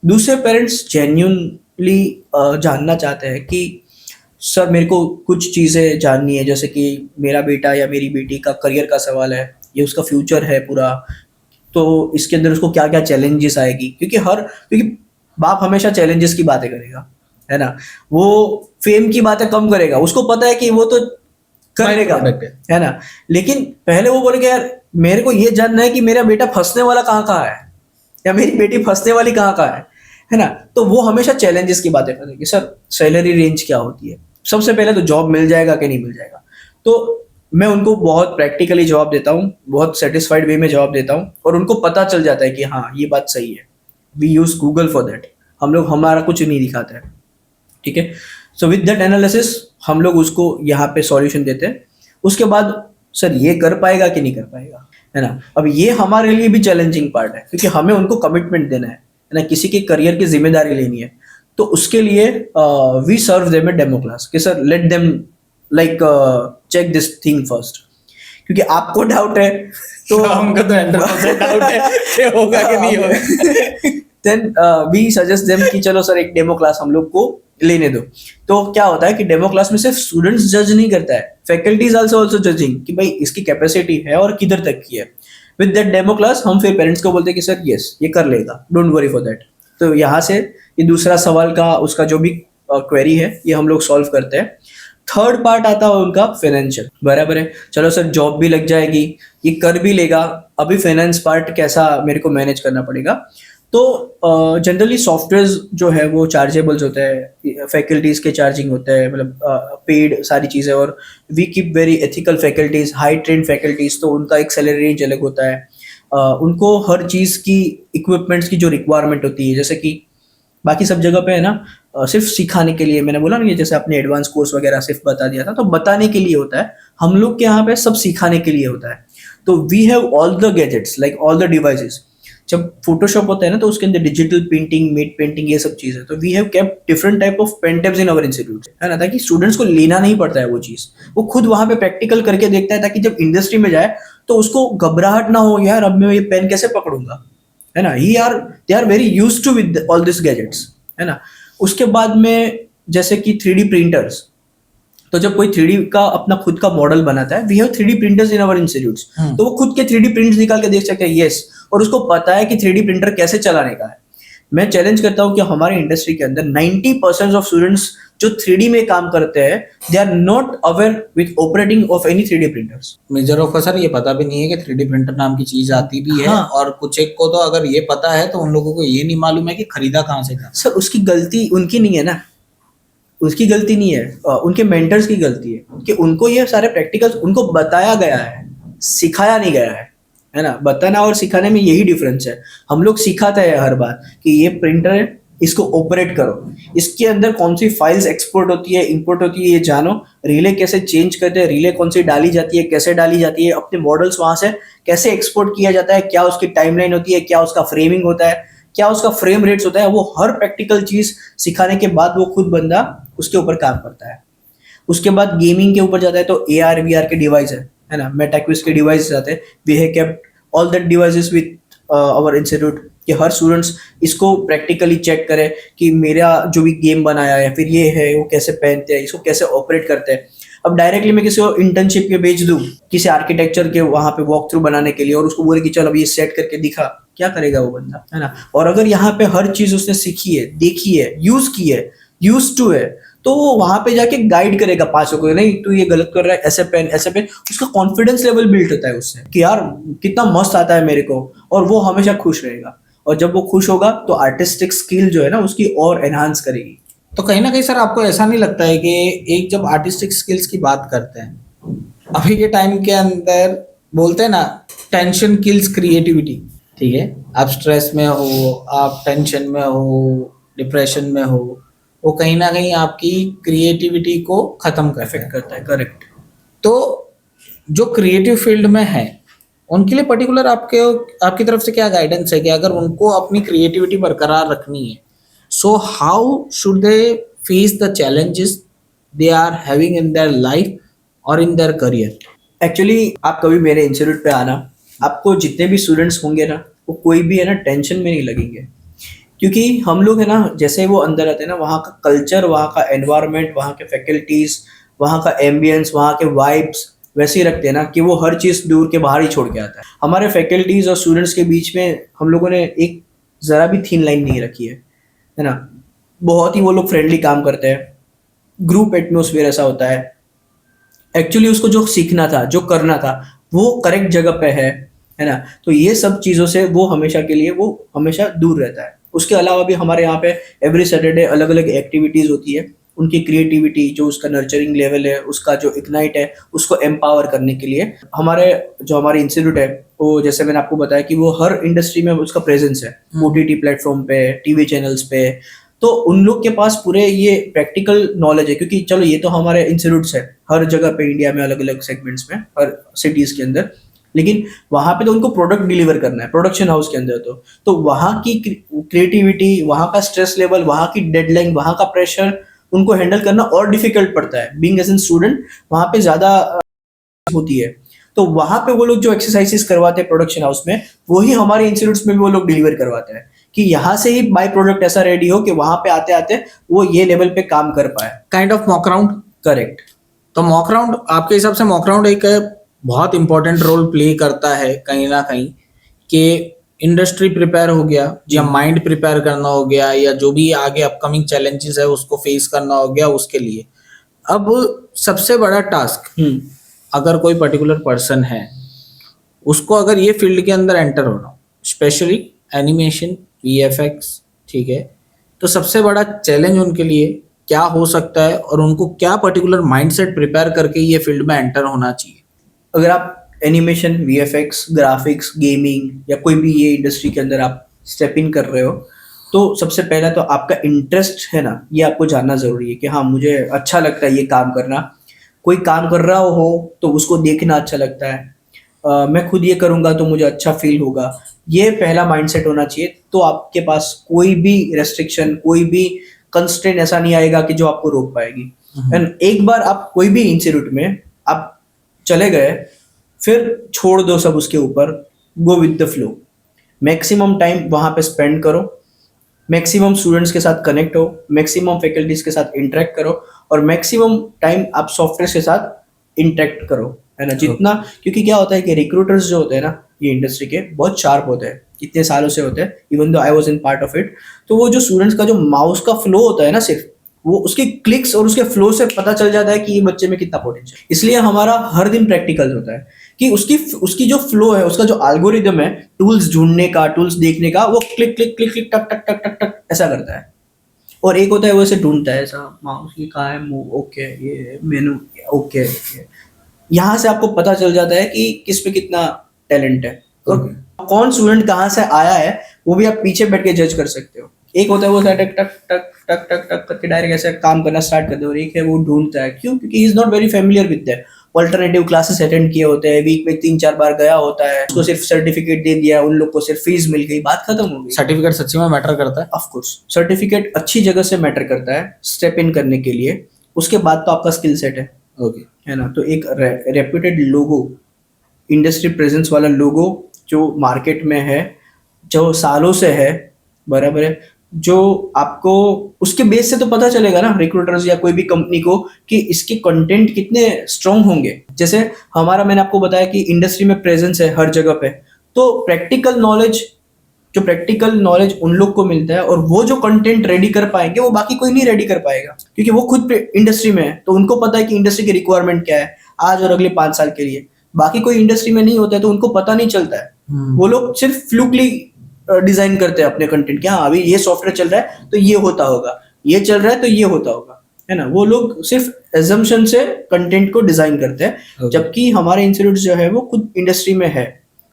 दूसरे पेरेंट्स जेन्यूनली जानना चाहते हैं कि सर मेरे को कुछ चीज़ें जाननी है, जैसे कि मेरा बेटा या मेरी बेटी का करियर का सवाल है, ये उसका फ्यूचर है पूरा, तो इसके अंदर उसको क्या क्या चैलेंजेस आएगी, क्योंकि बाप हमेशा चैलेंजेस की बातें करेगा, है ना, वो फेम की बातें कम करेगा, उसको पता है कि वो तो करेगा, है ना, लेकिन पहले वो बोलेगा यार मेरे को ये जानना है कि मेरा बेटा फंसने वाला कहाँ कहाँ है या मेरी बेटी फंसने वाली कहाँ कहाँ है ना। तो वो हमेशा चैलेंजेस की बातें करेगी, सर सैलरी रेंज क्या होती है, सबसे पहले तो जॉब मिल जाएगा कि नहीं मिल जाएगा। तो मैं उनको बहुत प्रैक्टिकली जवाब देता हूँ, बहुत सेटिस्फाइड वे में जवाब देता हूँ, और उनको पता चल जाता है कि हाँ ये बात सही है। We use Google for that, हम लोग हमारा कुछ नहीं दिखाते हैं, ठीक है। सो विद दैट एनालिसिस हम लोग उसको यहाँ पे सॉल्यूशन देते हैं। उसके बाद सर ये कर पाएगा कि नहीं कर पाएगा, है ना। अब ये हमारे लिए भी चैलेंजिंग पार्ट है, क्योंकि हमें उनको कमिटमेंट देना है ना, किसी के करियर की जिम्मेदारी लेनी है। तो उसके लिए we serve them a demo class कि sir let them like check this thing first, क्योंकि आपको डाउट है तो हमको तो 100% डाउट है कि होगा कि नहीं होगा। देन वी सजेस्ट देम कि चलो सर एक डेमो क्लास हम लोग को लेने दो। तो क्या होता है कि डेमो क्लास में सिर्फ स्टूडेंट्स जज नहीं करता है, फैकल्टीज आल्सो जजिंग कि भाई इसकी कैपेसिटी है और किधर तक की है। विद दैट डेमो क्लास हम फिर पेरेंट्स को बोलते हैं कि सर यस ये कर लेगा, डोंट वरी फॉर दैट। तो यहाँ से ये दूसरा सवाल का उसका जो भी क्वेरी है ये हम लोग सॉल्व करते हैं। थर्ड पार्ट आता है उनका फाइनेंशियल, बराबर है, चलो सर जॉब भी लग जाएगी, ये कर भी लेगा, अभी फाइनेंस पार्ट कैसा मेरे को मैनेज करना पड़ेगा। तो जनरली सॉफ्टवेयर जो है वो चार्जेबल्स होते हैं, फैकल्टीज के चार्जिंग होते हैं, मतलब पेड सारी चीज़ें, और we keep very ethical faculties, high trained faculties, तो उनका एक सैलरी रेंज अलग होता है। उनको हर चीज़ की इक्विपमेंट्स की जो रिक्वायरमेंट होती है, जैसे कि बाकी सब जगह पे है ना, सिर्फ सिखाने के लिए, मैंने बोला ना, ये जैसे आपने एडवांस कोर्स वगैरह सिर्फ बता दिया था, तो बताने के लिए होता है, हम लोग के यहाँ पे सब सिखाने के लिए होता है। तो we have all the gadgets like all the devices. जब फोटोशॉप होता है ना तो उसके अंदर डिजिटल पेंटिंग, मेट पेंटिंग, ये सब चीज़ है। तो we have kept different type of pen tabs in our institute, है ना, ताकि स्टूडेंट्स को लेना नहीं पड़ता है वो चीज़, वो खुद वहाँ पे प्रैक्टिकल करके देखता है, ताकि जब इंडस्ट्री में जाए तो उसको घबराहट ना हो, यार अब मैं ये पेन कैसे पकड़ूंगा, है ना। They are very used to with all this gadgets, है ना। उसके बाद में जैसे कि 3D प्रिंटर्स, तो जब कोई 3D का अपना खुद का मॉडल बनाता है, we have 3D printers in our institutes, तो वो खुद के 3D प्रिंट्स निकाल के देख सकते हैं, यस, और उसको पता है कि 3D प्रिंटर कैसे चलाने का है। मैं चैलेंज करता हूँ कि हमारे इंडस्ट्री के अंदर 90% ऑफ स्टूडेंट्स जो 3D में काम करते हैं, they are not aware with operating of any 3D printers. Major of sir ये पता भी नहीं है कि 3D प्रिंटर नाम की चीज आती भी है, हाँ। और कुछ एक को तो अगर ये पता है तो उन लोगों को ये नहीं मालूम है कि खरीदा कहाँ से जाता। सर उसकी गलती उनकी नहीं है ना, उसकी गलती नहीं है, उनके मेंटर्स की गलती है कि उनको ये सारे प्रैक्टिकल्स उनको बताया गया है, सिखाया नहीं गया है ना। बताना और सिखाने में यही डिफरेंस है। हम लोग सिखाते हैं हर बार कि ये प्रिंटर है, इसको ऑपरेट करो, इसके अंदर कौन सी फाइल्स एक्सपोर्ट होती है, इंपोर्ट होती है, ये जानो, रिले कैसे चेंज करते हैं, रिले कौन सी डाली जाती है, कैसे डाली जाती है, अपने मॉडल्स वहां से कैसे एक्सपोर्ट किया जाता है, क्या उसकी टाइमलाइन होती है, क्या उसका फ्रेमिंग होता है, क्या उसका फ्रेम रेट्स होता है, वो हर प्रैक्टिकल चीज सिखाने के बाद वो खुद बंदा उसके ऊपर काम करता है। उसके बाद गेमिंग के ऊपर जाता है तो AR VR के डिवाइस है ना, मेटाक्विज के डिवाइस आते हैं, we have kept all that devices with our institute. कि हर स्टूडेंट्स इसको प्रैक्टिकली चेक करे कि मेरा जो भी गेम बनाया है फिर ये है वो कैसे पहनते हैं, इसको कैसे ऑपरेट करते हैं। अब डायरेक्टली मैं किसी को इंटर्नशिप के भेज दूं किसी आर्किटेक्चर के वहां पे वॉक थ्रू बनाने के लिए और उसको बोले कि चल अब ये सेट करके दिखा, क्या करेगा वो बंदा, है ना। और अगर यहाँ पे हर चीज उसने सीखी है, देखी है, यूज की है, यूज टू है, तो वो वहां पे जाके गाइड करेगा 5 को, नहीं तू ये गलत कर रहा है, ऐसे पहन ऐसे पहन। उसका कॉन्फिडेंस लेवल बिल्ड होता है उससे कि यार कितना मस्त आता है मेरे को, और वो हमेशा खुश रहेगा। और जब वो खुश होगा तो आर्टिस्टिक स्किल जो है ना उसकी और एनहांस करेगी। तो कहीं ना कहीं सर आपको ऐसा नहीं लगता है कि एक जब आर्टिस्टिक स्किल्स की बात करते हैं अभी के टाइम के अंदर, बोलते हैं ना टेंशन किल्स क्रिएटिविटी, ठीक है, आप स्ट्रेस में हो, आप टेंशन में हो, डिप्रेशन में हो, वो कहीं ना कहीं आपकी क्रिएटिविटी को खत्म कर इफेक्ट करता है, करेक्ट। तो जो क्रिएटिव फील्ड में है उनके लिए पर्टिकुलर आपकी तरफ से क्या गाइडेंस है कि अगर उनको अपनी क्रिएटिविटी बरकरार रखनी है, so how should they face the challenges they are having in their life और इन देयर करियर? एक्चुअली आप कभी मेरे इंस्टीट्यूट पे आना, आपको जितने भी स्टूडेंट्स होंगे ना वो कोई भी है ना टेंशन में नहीं लगेंगे, क्योंकि हम लोग है ना जैसे वो अंदर आते हैं ना वहाँ का कल्चर, वहाँ का एनवायरनमेंट, वहाँ के फैकल्टीज, वहाँ का एम्बियंस, वहाँ के वाइब्स वैसे ही रखते हैं ना कि वो हर चीज़ दूर के बाहर ही छोड़ के आता है। हमारे फैकल्टीज और स्टूडेंट्स के बीच में हम लोगों ने एक ज़रा भी थीन लाइन नहीं रखी है ना। बहुत ही वो लोग फ्रेंडली काम करते हैं, ग्रुप एटमोसफियर ऐसा होता है। एक्चुअली उसको जो सीखना था, जो करना था, वो करेक्ट जगह पे है ना। तो ये सब चीज़ों से वो हमेशा के लिए वो हमेशा दूर रहता है। उसके अलावा भी हमारे यहाँ पे एवरी सैटरडे अलग अलग एक्टिविटीज़ होती है, उनकी क्रिएटिविटी जो उसका नर्चरिंग लेवल है, उसका जो इग्नाइट है, उसको एम्पावर करने के लिए हमारे इंस्टीट्यूट है वो, जैसे मैंने आपको बताया कि वो हर इंडस्ट्री में उसका प्रेजेंस है, OTT प्लेटफॉर्म पे, टीवी चैनल्स पे। तो उन लोग के पास पूरे ये प्रैक्टिकल नॉलेज है, क्योंकि चलो ये तो हमारे इंस्टीट्यूट्स है हर जगह पे इंडिया में अलग अलग सेगमेंट्स में, हर सिटीज के अंदर, लेकिन वहां पे तो उनको प्रोडक्ट डिलीवर करना है प्रोडक्शन हाउस के अंदर। तो वहां की क्रिएटिविटी, वहां का स्ट्रेस लेवल, वहां की डेडलाइन, वहां का प्रेशर उनको हैंडल करना और डिफिकल्ट पड़ता है। बीइंग एज एन स्टूडेंट वहां पे ज्यादा होती है। तो वहां पे वो लोग जो एक्सरसाइजेस करवाते हैं प्रोडक्शन हाउस में, वही हमारे इंस्टीट्यूट्स में भी वो लोग डिलीवर करवाते हैं कि यहाँ से ही बाय प्रोडक्ट ऐसा रेडी हो कि वहां पे आते आते वो ये लेवल पे काम कर पाए। Kind of mock round. Correct. तो मॉक राउंड आपके हिसाब से मॉक राउंड एक बहुत इंपॉर्टेंट रोल प्ले करता है कहीं ना कहीं, कि इंडस्ट्री प्रिपेयर हो गया या माइंड प्रिपेयर करना हो गया या जो भी आगे अपकमिंग चैलेंजेस है उसको फेस करना हो गया उसके लिए। अब सबसे बड़ा टास्क, अगर कोई पर्टिकुलर पर्सन है उसको अगर ये फील्ड के अंदर एंटर होना, स्पेशली एनिमेशन, VFX, ठीक है, तो सबसे बड़ा चैलेंज उनके लिए क्या हो सकता है और उनको क्या पर्टिकुलर माइंडसेट प्रिपेयर करके ये फील्ड में एंटर होना चाहिए? अगर आप एनिमेशन, VFX, ग्राफिक्स, गेमिंग या कोई भी ये इंडस्ट्री के अंदर आप स्टेप इन कर रहे हो, तो सबसे पहला तो आपका इंटरेस्ट है ना, ये आपको जानना जरूरी है कि हाँ मुझे अच्छा लगता है ये काम करना। कोई काम कर रहा हो तो उसको देखना अच्छा लगता है, मैं खुद ये करूँगा तो मुझे अच्छा फील होगा, ये पहला माइंडसेट होना चाहिए। तो आपके पास कोई भी रेस्ट्रिक्शन, कोई भी कंस्ट्रेंट ऐसा नहीं आएगा कि जो आपको रोक पाएगी। एंड एक बार आप कोई भी इंस्टीट्यूट में आप चले गए, फिर छोड़ दो सब उसके ऊपर, go with the flow. Maximum time वहाँ पे स्पेंड करो, मैक्सिमम स्टूडेंट्स के साथ कनेक्ट हो, मैक्सिमम फैकल्टीज के साथ इंटरेक्ट करो, और मैक्सिमम टाइम आप सॉफ्टवेयर के साथ इंटरेक्ट करो, है ना, जितना। क्योंकि क्या होता है कि रिक्रूटर्स जो होते हैं ना ये इंडस्ट्री के, बहुत शार्प होते हैं, इतने सालों से होते हैं, even though I was in part of it. तो वो जो स्टूडेंट्स का जो माउस का फ्लो होता है ना, सिर्फ वो उसके क्लिक्स और उसके फ्लो से पता चल जाता है कि ये बच्चे में कितना पोटेंशियल। इसलिए हमारा हर दिन प्रैक्टिकल होता है कि उसकी जो फ्लो है, उसका जो एल्गोरिदम है टूल्स ढूंढने का, टूल्स देखने का, वो क्लिक क्लिक क्लिक क्लिक टक टक टक टक टक ऐसा करता है। और एक होता है वो ऐसे ढूंढता है, ऐसा माउस ये कहाँ है, मूव, ओके, ये मेनू, ओके। यहाँ से आपको पता चल जाता है कि किस पे कितना टैलेंट है और कौन स्टूडेंट कहाँ से आया है, वो भी आप पीछे बैठ के जज कर सकते हो। एक होता है वो टक टक टक टक टक टक करके डायरेक्ट ऐसे काम करना स्टार्ट कर दे, और एक है वो ढूंढता है। क्यों? क्योंकि he is not very familiar with that. Alternative classes attend किए होते हैं, वीक में 3-4 बार गया होता है, उसको सिर्फ सर्टिफिकेट दे दिया, उन लोग को सिर्फ फीस मिल गई, बात खत्म हो गई। सर्टिफिकेट सच्ची में मैटर करता है? ऑफ कोर्स सर्टिफिकेट अच्छी जगह से मैटर करता है स्टेप इन करने के लिए। उसके बाद तो आपका स्किल सेट है, ओके, है ना। तो एक रेप्यूटेड लोगो, इंडस्ट्री प्रेजेंस वाला लोगो जो मार्केट में है, जो सालों से है, बराबर है, जो आपको उसके बेस से तो पता चलेगा ना रिक्रूटर्स या कोई भी कंपनी को कि इसके कंटेंट कितने स्ट्रांग होंगे। जैसे हमारा, मैंने आपको बताया कि इंडस्ट्री में प्रेजेंस है हर जगह पे, तो प्रैक्टिकल नॉलेज उन लोग को मिलता है, और वो जो कंटेंट रेडी कर पाएंगे वो बाकी कोई नहीं रेडी कर पाएगा, क्योंकि वो खुद इंडस्ट्री में है, तो उनको पता है कि इंडस्ट्री की रिक्वायरमेंट क्या है आज और अगले 5 साल के लिए। बाकी कोई इंडस्ट्री में नहीं होता है तो उनको पता नहीं चलता है। वो लोग सिर्फ फ्लूकली डिजाइन करते हैं अपने कंटेंट, क्या अभी ये सॉफ्टवेयर चल रहा है तो ये होता होगा, ये चल रहा है तो ये होता होगा, है ना। वो लोग सिर्फ एजम्पशन से कंटेंट को डिजाइन करते हैं। जबकि हमारे इंस्टीट्यूट जो है वो खुद इंडस्ट्री में है,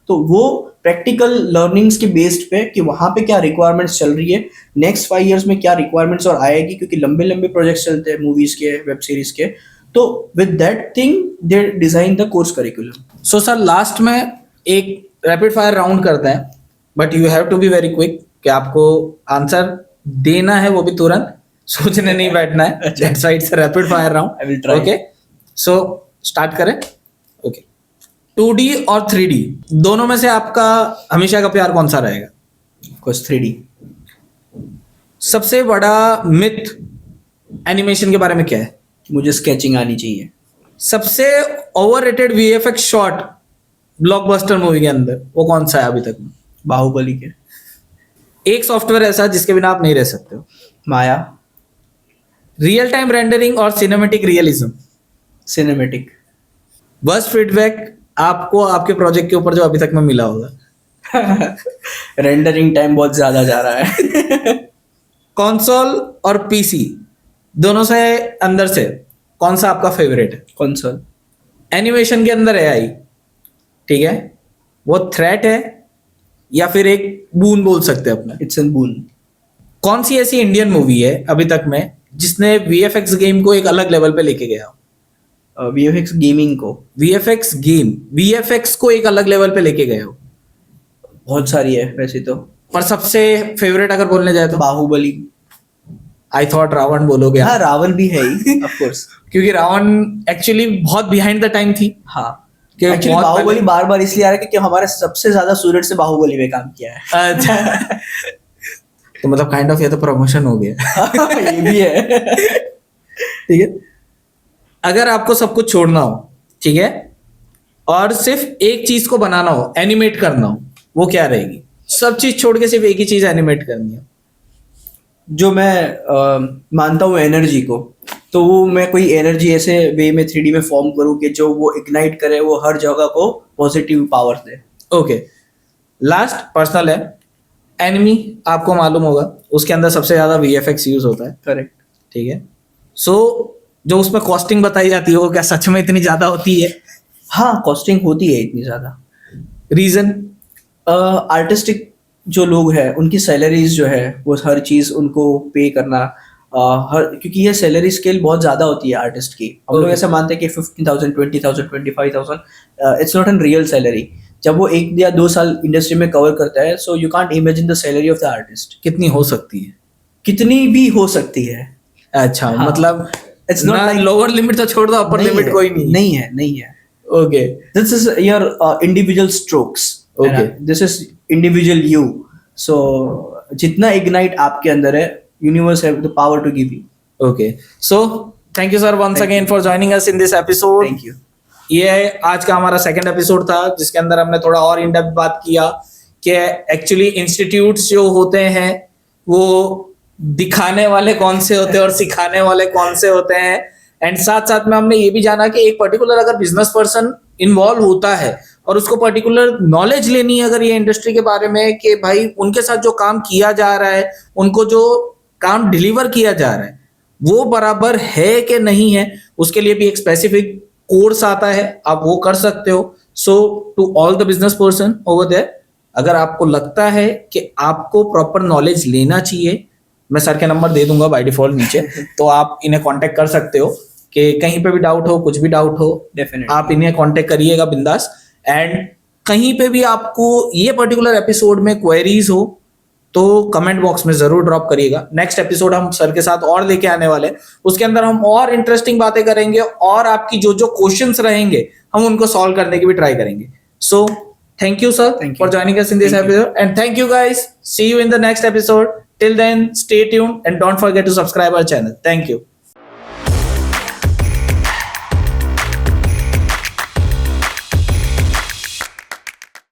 तो वो प्रैक्टिकल लर्निंग्स के बेस्ड पे कि वहां पे क्या रिक्वायरमेंट्स चल रही है, नेक्स्ट 5 इयर्स में क्या रिक्वायरमेंट्स और आएगी, क्योंकि लंबे लंबे प्रोजेक्ट्स चलते हैं मूवीज के, वेब सीरीज के, तो with that thing they design the course curriculum. So sir last में एक रैपिड फायर राउंड करते हैं, but you have to be very quick, कि आपको आंसर देना है वो भी तुरंत, सोचने नहीं बैठना है। That's why it's a rapid fire I will round. try. Okay, so start करें। ओके, 2D और 3D दोनों में से आपका हमेशा का प्यार कौन सा रहेगा? Course 3D। सबसे बड़ा मिथ एनिमेशन के बारे में क्या है? मुझे स्केचिंग आनी चाहिए। सबसे overrated VFX shot blockbuster movie के अंदर वो कौन सा है अभी तक में? बाहुबली के। एक सॉफ्टवेयर ऐसा जिसके बिना आप नहीं रह सकते हो? माया। रियल टाइम रेंडरिंग और सिनेमैटिक रियलिज्म? सिनेमेटिक। बस फीडबैक आपको आपके प्रोजेक्ट के ऊपर जो अभी तक में मिला होगा? रेंडरिंग टाइम बहुत ज्यादा जा रहा है। कंसोल और पीसी दोनों से अंदर से कौन सा आपका फेवरेट है? कंसोल। एनिमेशन के अंदर एआई, ठीक है, वो थ्रेट है या फिर एक बून बोल सकते हैं अपना? इट्स एन बून। कौन सी ऐसी इंडियन मूवी है अभी तक में जिसने वीएफएक्स गेम को एक अलग लेवल पे लेके गया हो? वीएफएक्स गेमिंग को। वीएफएक्स को एक अलग लेवल पे लेके गए हो? बहुत सारी है वैसे तो, पर सबसे फेवरेट अगर बोलने जाए तो? बाहुबली। आई थॉट रावण बोलोगे हाँ, आप, रावण भी है ही ऑफ कोर्स। क्योंकि रावण एक्चुअली बहुत बिहाइंड द टाइम थी। हाँ, कि एक्चुअली बहुत बाहुबली पहले- बार बार इसलिए आ रहा है क्योंकि हमारे सबसे ज्यादा स्टूडेंट्स से बाहुबली में काम किया है। अच्छा, तो मतलब काइंड ऑफ ये तो प्रमोशन हो गया। ये भी है। ठीक है, अगर आपको सब कुछ छोड़ना हो, ठीक है, और सिर्फ एक चीज को बनाना हो, एनिमेट करना हो, वो क्या रहेगी? सब चीज छोड़ के सिर्फ एक ही चीज एनिमेट करनी है। जो मैं मानता हूँ एनर्जी को, तो वो मैं कोई एनर्जी ऐसे वे में 3D में फॉर्म करूँ कि जो वो इग्नाइट करे, वो हर जगह को पॉजिटिव पावर दे। ओके, लास्ट पर्सनल है, एनिमी आपको मालूम होगा उसके अंदर सबसे ज्यादा वीएफएक्स यूज होता है, करेक्ट। ठीक है। सो जो उसमें कॉस्टिंग बताई जाती है वो क्या सच में इतनी ज्यादा होती है? हाँ, कॉस्टिंग होती है इतनी ज्यादा। रीजन? आर्टिस्टिक जो लोग हैं उनकी सैलरीज जो है वो हर चीज उनको पे करना, क्योंकि ये सैलरी स्केल बहुत ज्यादा होती है आर्टिस्ट की। हम लोग Okay. ऐसा मानते हैं कि 15,000, 20,000, 25,000 it's not an real salary. जब वो 1 या 2 साल इंडस्ट्री में कवर करता है, so you can't imagine the salary of the artist. कितनी हो सकती है? कितनी भी हो सकती है। अच्छा, हाँ. मतलब It's not like- lower limit तो छोड़ दो, अपर लिमिट कोई नहीं है। नहीं है। Okay, This is your individual strokes. Okay. This is individual you. So जितना ignite आपके अंदर है, universe have the power to give you. Okay, so thank you sir once Thank again for joining us in this episode. Thank you. ये आज का हमारा सेकंड एपिसोड था जिसके अंदर हमने थोड़ा और इन डेप्थ बात किया कि एक्चुअली इंस्टीट्यूट्स जो होते हैं वो दिखाने वाले कौन से होते हैं और सिखाने वाले कौन से होते हैं, एंड साथ साथ में हमने ये भी जाना कि एक पर्टिकुलर अगर बिजनेस पर्सन इन्वॉल्व होता है और उसको पर्टिकुलर नॉलेज लेनी है अगर ये इंडस्ट्री के बारे में, कि भाई उनके साथ जो काम किया जा रहा है, उनको जो काम डिलीवर किया जा रहा है वो बराबर है कि नहीं है, उसके लिए भी एक स्पेसिफिक कोर्स आता है, आप वो कर सकते हो। So to all the business person over there, अगर आपको लगता है कि आपको प्रॉपर नॉलेज लेना चाहिए, मैं सर के नंबर दे दूंगा बाय डिफॉल्ट नीचे, तो आप इन्हें कांटेक्ट कर सकते हो कि कहीं पे भी डाउट हो, कुछ भी डाउट हो, Definitely. आप इन्हें कांटेक्ट करिएगा बिंदास। एंड कहीं पे भी आपको ये पर्टिकुलर एपिसोड में क्वेरीज हो तो कमेंट बॉक्स में जरूर ड्रॉप करिएगा। नेक्स्ट एपिसोड हम सर के साथ और लेके आने वाले हैं, उसके अंदर हम और इंटरेस्टिंग बातें करेंगे और आपकी जो जो क्वेश्चंस रहेंगे हम उनको सॉल्व करने की भी ट्राई करेंगे। सो Thank you, sir, Thank for you. joining us in this Thank you. episode. And thank you, guys. See you in the next episode. Till then, stay tuned and don't forget to subscribe our channel. Thank you.